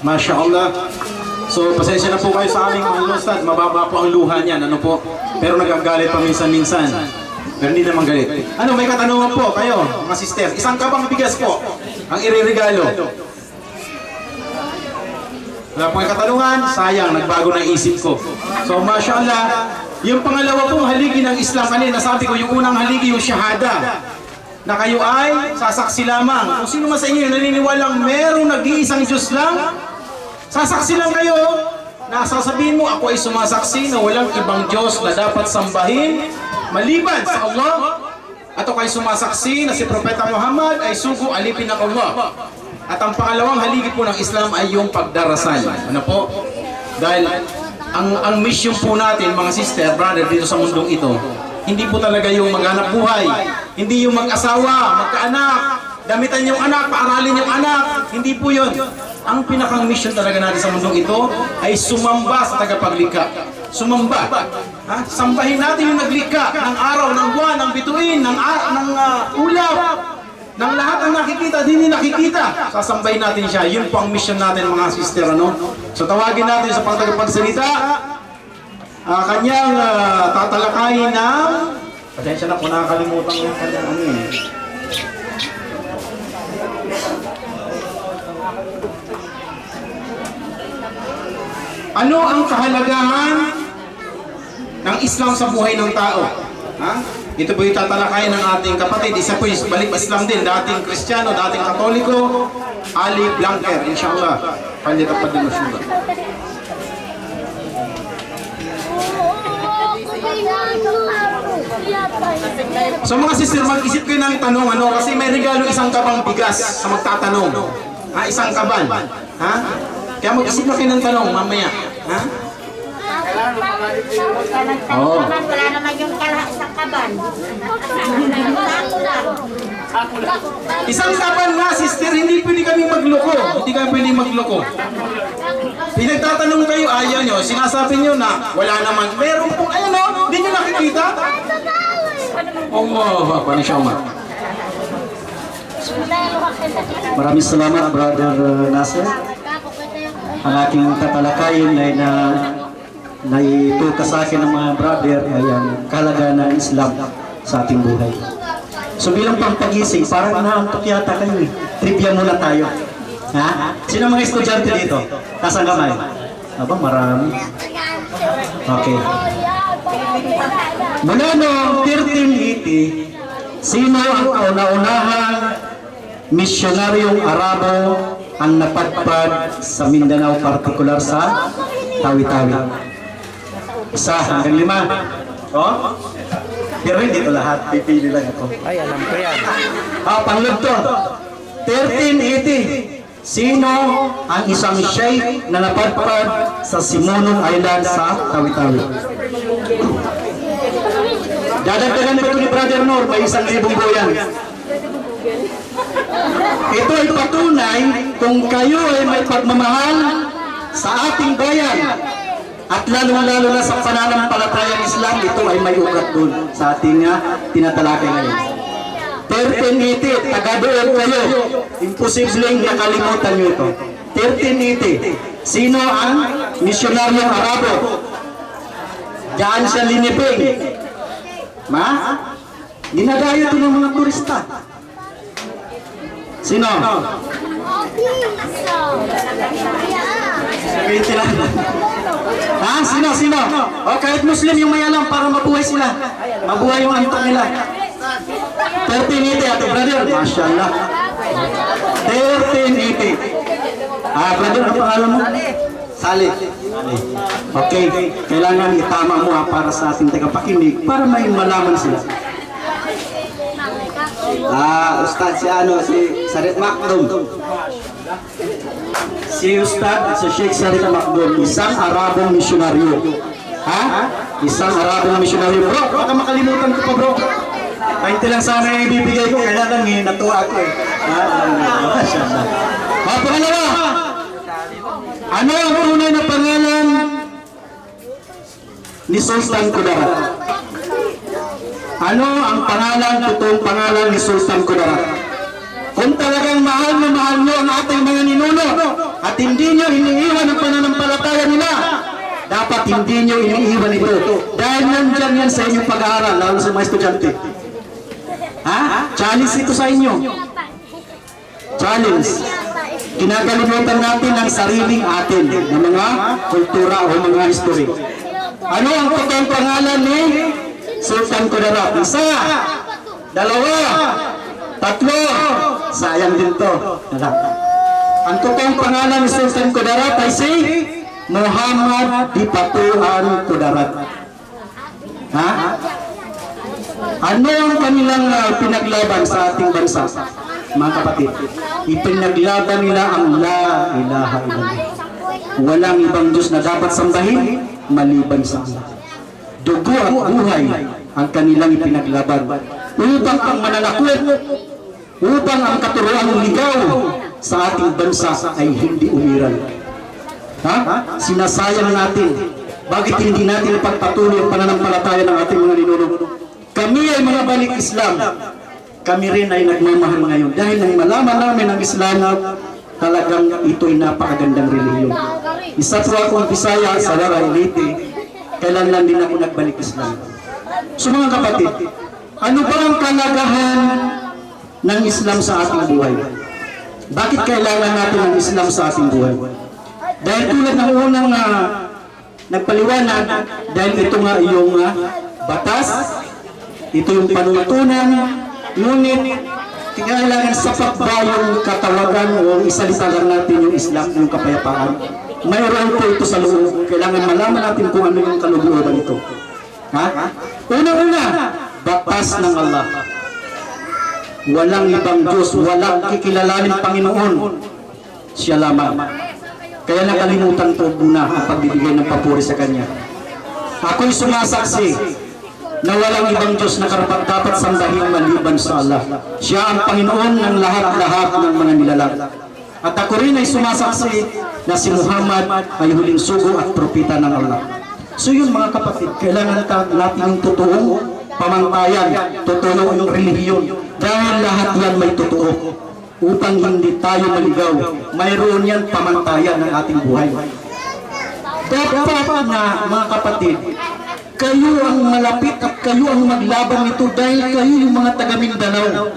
Masya Allah. So, pasensya na po kayo sa aming mga Ustad. Mababa po ang luha niyan, ano po. Pero nagagalit pa minsan-minsan. Pero hindi naman galit. Ano, may katanungan po kayo, mga sister. Isang kabang bigas po ang iririgalo. Wala pong katanungan, sayang, nagbago na isip ko. So, Masya Allah, yung pangalawa pong haligi ng Islam, kanina sabi ko, yung unang haligi yung shahada. Na kayo ay sasaksi lamang. Kung sino man sa inyo naniniwalang merong nag-iisang Diyos lang, sasaksi lang kayo. Nasasabihin mo, ako ay sumasaksi na walang ibang Diyos na dapat sambahin maliban sa Allah. At ako ay sumasaksi na si Propeta Muhammad ay sugo alipin ng Allah. At ang pangalawang haligi po ng Islam ay yung pagdarasal. Ano po? Dahil ang mission po natin, mga sister, brother, dito sa mundong ito, hindi po talaga yung maghanap buhay. Hindi yung mag-asawa, magkaanak, damitan yung anak, paaralin yung anak. Hindi po yun. Ang pinakang mission talaga natin sa mundong ito ay sumamba sa tagapaglikha. Sumamba. Ha? Sambahin natin yung naglikha ng araw, ng buwan, ng bituin, ng ulap, ng lahat ng nakikita, din nakikita. Sasambahin natin siya. Yun po ang mission natin, mga sister. Ano? So tawagin natin sa pagtagapagsalita. Kanyang tatalakayin ng... Pasensya na kung nakakalimutan ko yung kanyang ano eh. Ano ang kahalagahan ng Islam sa buhay ng tao? Ha? Ito po yung tatalakayin ng ating kapatid. Isa po yung balik Islam din. Dating Kristiyano, dating Katoliko, Ali Blanquer, inshallah. Palitapad din mo siya. So mga sister, mag-isip kayo ng tanong, ano? Kasi may regalo isang kabang bigas sa magtatanong. Ha? Isang kaban. Ha? Kaya mag-isip na kayo ng tanong mamaya. Ha? Oo. Wala naman yung sa kaban. Isang kaban nga, sister, hindi pwede kami magloko. Hindi kami pwede magloko. Pinagtatanong kayo, ayaw nyo, sinasabi nyo na wala naman. Meron pong, ayun o, hindi nyo nakikita? Allah, paano siya umat? Maraming salamat, Brother Nasser. Ang aking tatalakayin ay naituka sa akin ng mga brother ay ang kahalagaan ng Islam sa ating buhay. So bilang pampagising, parang naantok yata kayo eh. Trivia muna tayo. Ha? Sino mga estudyante dito? Taas ang kamay. Aba, marami. Okay. Mula noong 1380, sino ang kauna-unahang misyonaryong Arabo ang napadpad sa Mindanao, partikular sa Tawi-Tawi? Isa hanggang 5. Oh? Pero hindi ito lahat. Pipili lang ako. Ay, alam ko yan. Panglugto. 1380. Sino ang isang sheikh na napadpad sa Simonong Island sa Tawi-Tawi? Dadagdagan pa ito ni Brother Nor, may 1,000 buyan. Ito ay patunay kung kayo ay may pagmamahal sa ating bayan at lalong-lalo na sa pananampalatayang Islam, ito ay may ugat doon sa ating tinatalakay ngayon. 1380, taga-doon kayo. Imposibleng nakalimutan nyo ito. 1380, sino ang misyonaryong Arabo? Diyan siya liniping. Ginagaya ito ng mga turista. Sino? Ha? Sino? O kahit Muslim yung may alam para mabuhay sila. Mabuhay yung antok nila. 1380 ato brother. Masya Allah. 1380. Brother, ano pangalan mo? Salih. Okay. Kailangan itama mo para sa ating tagapakinig para may malaman sila. Ustad si Sarit Makdum. Si Ustad, si Sheikh Sarit Makdum, isang Arabong misyonaryo. Ha? Isang Arabong misyonaryo. Bro, baka makalimutan ko pa bro. 20 lang sana yung ibibigay ko, kaya lang natuwa ako eh. Pangalawa, ano ang tunay na pangalan ni Sultan Kudarat? Ano ang pangalan, totoong pangalan ni Sultan Kudarat? Kung talagang mahal na mahal nyo ang ating mga ninuno, at hindi nyo iniiwan ang pananampalataya nila, dapat hindi nyo iniiwan ito. Dahil nandyan yan sa inyong pag-aaral, lalo sa mga estudyante. Ha? Challenge ito sa inyo. Challenge. Kinakalimutan natin ang sariling atin ng mga kultura o mga history. Ano ang totoong pangalan ni Sultan Kudarat? Isa, dalawa, tatlo. Sayang din to. Ang totoong pangalan ni Sultan Kudarat ay si Muhammad Dipatuan Kudarat. Ha? Ano ang kanilang pinaglaban sa ating bansa? Mga kapatid, ipinaglaban nila ang La ilaha illallah. Walang ibang Diyos na dapat sambahin maliban sa Allah. Dugo at buhay ang kanilang ipinaglaban upang ang mananakot, upang ang katuroang ligaw sa ating bansa ay hindi umiral. Ha? Sinasayang natin. Bakit hindi natin ipagpatuloy ang pananampalataya ng ating mga ninuno? Kami ay mga balik Islam. Kami rin ay nagmamahal ngayon. Dahil nang malaman namin ang Islam, talagang ito'y napakagandang relihiyon. Isa po akong Bisaya sa Waray Leyte. Kailan lang din ako nagbalik Islam. So mga kapatid, ano ba ang kalagahan ng Islam sa ating buhay? Bakit kailangan natin ng Islam sa ating buhay? Dahil tulad ng unang nagpaliwanag, dahil ito nga yung batas, ito yung panuntunan, ngunit kailangan sapat ba yung katawagan o isalita lang natin yung Islam, yung kapayapaan? Mayroon po ito sa loob. Kailangan malaman natin kung ano yung kalooban ito. Ha? Una-una, batas ng Allah. Walang ibang Diyos, walang kikilalanin Panginoon. Siya lamang. Kaya nakalimutan ko muna ang pagbibigay ng papuri sa Kanya. Ako'y sumasaksi na walang ibang Diyos na karapat-dapat sambahin maliban sa Allah. Siya ang Panginoon ng lahat-lahat ng mga nilalang. At ako rin ay sumasaksi na si Muhammad ay huling sugo at propeta ng Allah. So yun mga kapatid, kailangan natin yung totoong pamantayan, totoo yung relihiyon. Dahil lahat yan may totoo. Upang hindi tayo maligaw, mayroon yan pamantayan ng ating buhay. Dapat na mga kapatid, kayo ang malapit at kayo ang maglaban nito dahil kayo yung mga taga Mindanao.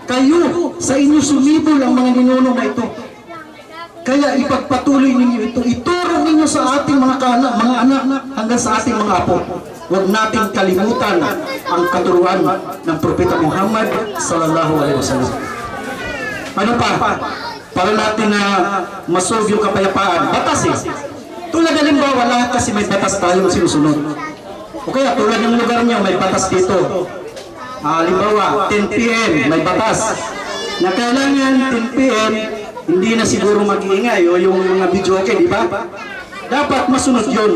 Kayo, sa inyo sumibol ang mga ninuno na ito. Kaya ipagpatuloy ninyo ito. Ituro ninyo sa ating mga anak hanggang sa ating mga apo. Huwag natin kalimutan ang katuruan ng Propeta Muhammad sallallahu alaihi wasallam. Ano pa? Para natin na masolve yung kapayapaan. Batas eh. Tulad halimbawa, lahat kasi may batas tayong sinusunod. O kaya tulad ng lugar niyo, may batas dito. Halimbawa, 10 p.m. may batas. Na kailangan 10 p.m. hindi na siguro mag-iingay o yung mga video okay, di ba? Dapat masunod yun.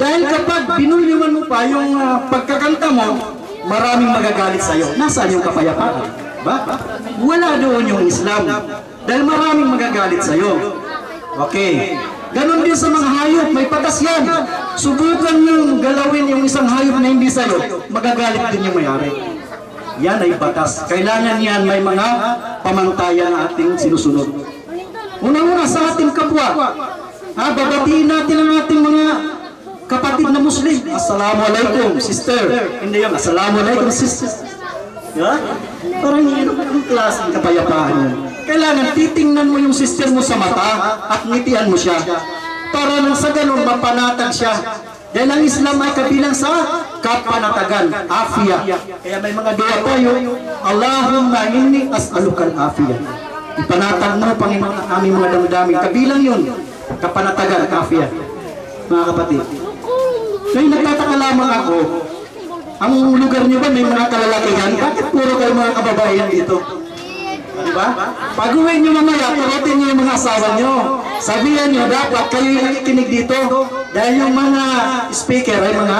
Dahil kapag binulyuman mo pa yung pagkakanta mo, maraming magagalit sa'yo. Nasaan yung kapayapaan? Ba? Wala doon yung Islam. Dahil maraming magagalit sa'yo. Okay. Ganon din sa mga hayop, may patas yan. Subukan yung galawin yung isang hayop na hindi sa'yo, magagalit din yung may-ari. Yan ay batas. Kailangan yan may mga pamantayan na ating sinusunod. Una-una sa ating kapwa. Babatiin natin ang ating mga kapatid na Muslim. Assalamualaikum, sister. Hindi yan, Assalamualaikum, sister. Yeah? Parang yun ang klaseng kapayapaan yun. Kailangan titingnan mo yung sister mo sa mata at ngitian mo siya. Para nang sa ganun mapanatag siya. Dahil ang Islam ay kabilang sa kapanatagan, afiyah. Kaya may mga dua tayo, Allahumma inni as'alukal afiyah. Ipanatag mo, Panginoon, ang aming mga damdamin. Kabilang yun, kapanatagan, afiyah. Mga kapatid. Kaya nagtataka lamang ako, ang lugar niyo ba may mga kalalakihan? Bakit puro kayo mga kababayan dito? Diba? Pag-uwi niyo mamaya, tarating niyo yung mga asawa niyo. Sabihan niyo, dapat kayo yung nakikinig dito. Dahil yung mga speaker ay mga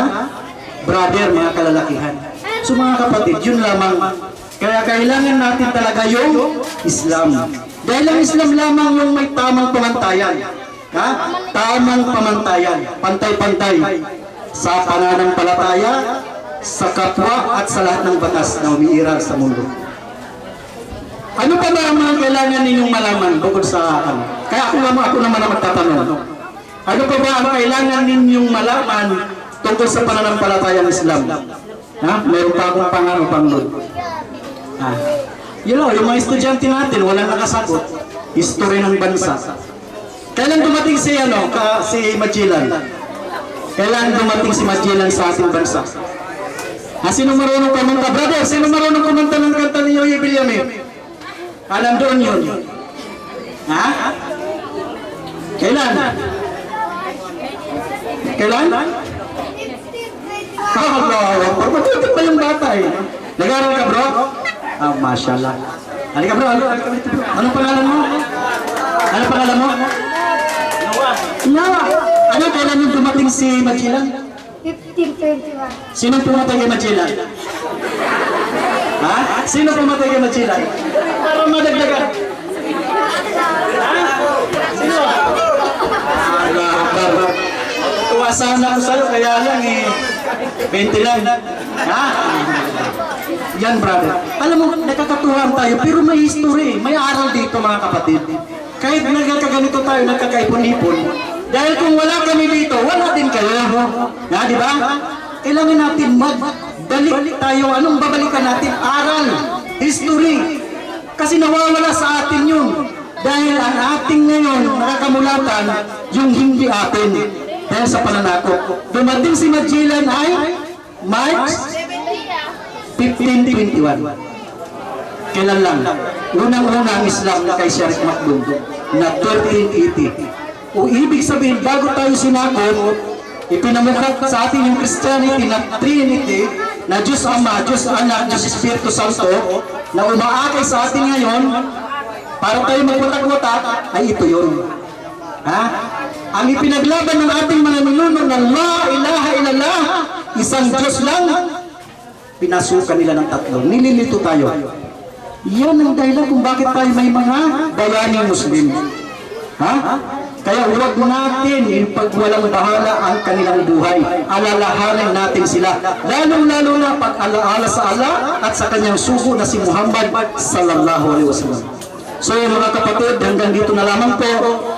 brother, mga kalalakihan. So mga kapatid, yun lamang. Kaya kailangan natin talaga yung Islam. Dahil ang Islam lamang yung may tamang pamantayan. Ha? Tamang pamantayan. Pantay-pantay. Sa pananampalataya, sa kapwa at sa lahat ng batas na umiiral sa mundo. Ano pa ba ang mga kailangan ninyong malaman bukod sa ano? Kaya ako naman ang magtatanong. Ano pa ba ang kailangan ninyong malaman tungkol sa pananampalatayang Islam? Ha? Meron pa akong pang-doon. Ha? Yun lang, yung mga estudyante natin, walang nakasagot. History ng bansa. Kailan dumating si Magellan? Kailan dumating si Magellan sa ating bansa? Sino marunong kumanta? Brother, sino marunong kumanta ng kanta ni Yoye Villamin? Alam doon yun. Ha? Kailan? Kailan? Allah, pagpatutin pa yung bata eh. Nag-aaral ka bro? Mashallah. Halika bro, anong pangalan mo? Anong pangalan mo? Nawa. Ano kailan yung dumating si Magellan? 1521. Sino pumatay kay Magellan? Ha? Sino pumatay kay Magellan? Para madagdagan. Sino? Tuwasan ako sa'yo, kaya lang 20 lang. Ha? Yan brother. Alam mo, nakakatuhan tayo, pero may history, may aral dito mga kapatid. Kahit nagkakaganito tayo, nagkakaipon-ipon, dahil kung wala kami dito, wala din kayo. Ha, di ba? Kailangan natin magbalik tayo. Anong babalikan natin? Aral, history. Kasi nawawala sa atin yun. Dahil ang ating ngayon, nakakamulatan, yung hindi atin. Dahil sa pananakot. Dumating si Magellan ay March 1521. Kailan lang? Unang-una ang Islam na kay Sharif Makdum na 1380. O ibig sabihin, bago tayo sinakot, ipinamukha sa atin yung Christianity na Trinity, na Diyos Ama, Diyos Anak, Diyos Espiritu Santo, na umaakay sa atin ngayon, para tayo magwatak-watak, ay ito yun. Ha? Ang ipinaglaban ng ating mga ninuno na La ilaha illallah, isang Diyos lang, pinasukan nila ng tatlo. Nililito tayo. Yan ang dahilan kung bakit tayo may mga bayaning Muslim. Ha? Kaya huwag natin yung pagwalang bahala ang kanilang buhay. Alalahanin natin sila. Lalong-lalo na pag-alaala sa Allah at sa kanyang sugo na si Muhammad sallallahu alaihi wasallam. So mga kapatid, hanggang dito na lamang po.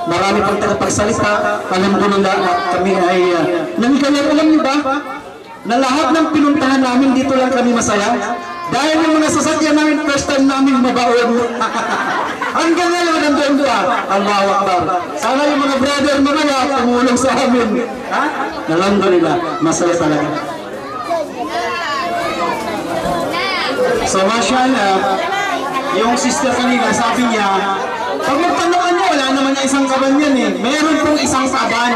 Marami pang tagapagsalita. Alam ko nila at kami ay nangyayari. Alam niyo ba na lahat ng pinuntahan namin dito lang kami masaya? Dahil yung mga sasakyan namin, first time namin mabaon. Hanggang ngayon, nandun doon. Allahu Akbar. Sana yung mga brother mamaya tumulong sa amin. Ha? Nalando nila. Masaya talaga. So, mashallah, yung sister kanina, sabi niya, pag magtanungan niya, wala naman niya isang kaban yan eh. Meron pong isang kaban.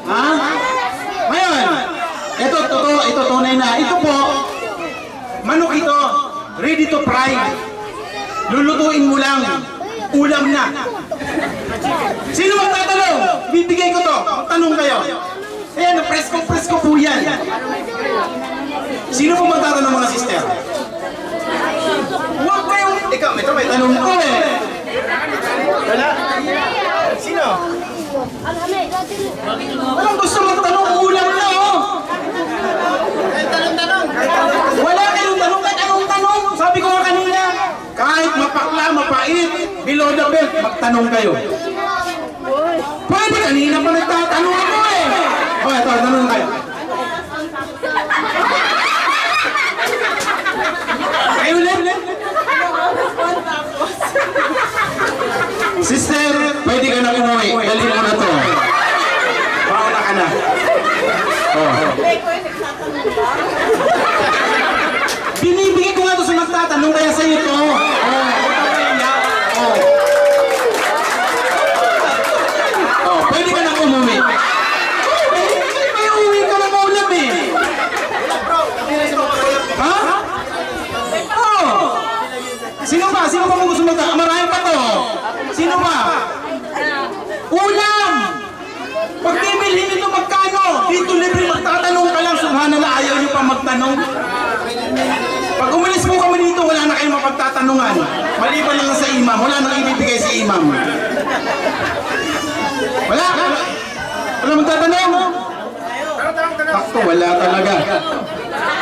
Ha? Ngayon, ito tunay na. Ito po, manok ito, ready to fry. Lulutuin mo lang, ulam na. Sino magtatanong? Bibigay ko to. Tanong kayo. Ayan, presko po yan. Sino po magtatanong mga sister? Huwag kayong... Ikaw, ito may tanong ko eh. Wala? Sino? Walang gusto magtanong, ulam na oh. Wala kayong tanong, kahit anong tanong. Sabi ko nga kanina, kahit mapakla, mapait, below the belt, magtanong kayo. Pwede kanina pa nagtatanong ako eh. O, ito, tanong kayo. Kayo ulit? Sister, pwede ka na umuwi. Dali mo na to. Pauna ka na. Binibigay ko nga ito sa magtatanong kaya sa iyo to. Pwede ka na umuwi. May uwi ka na maulam eh. Ha? Sino ba? Sino ba gusto magtatanong? Marami pa to. Sino ba? Ulam! Pag bibilhin nito magkano? Dito libre magtatanong ka lang. Subhanallah, ayaw nyo pa magtanong. Pag umalis mo kami dito, wala na kayong mapagtatanungan. Maliban lang sa imam. Wala nang ibibigay sa imam. Wala? Wala magtatanong? Takto, wala talaga.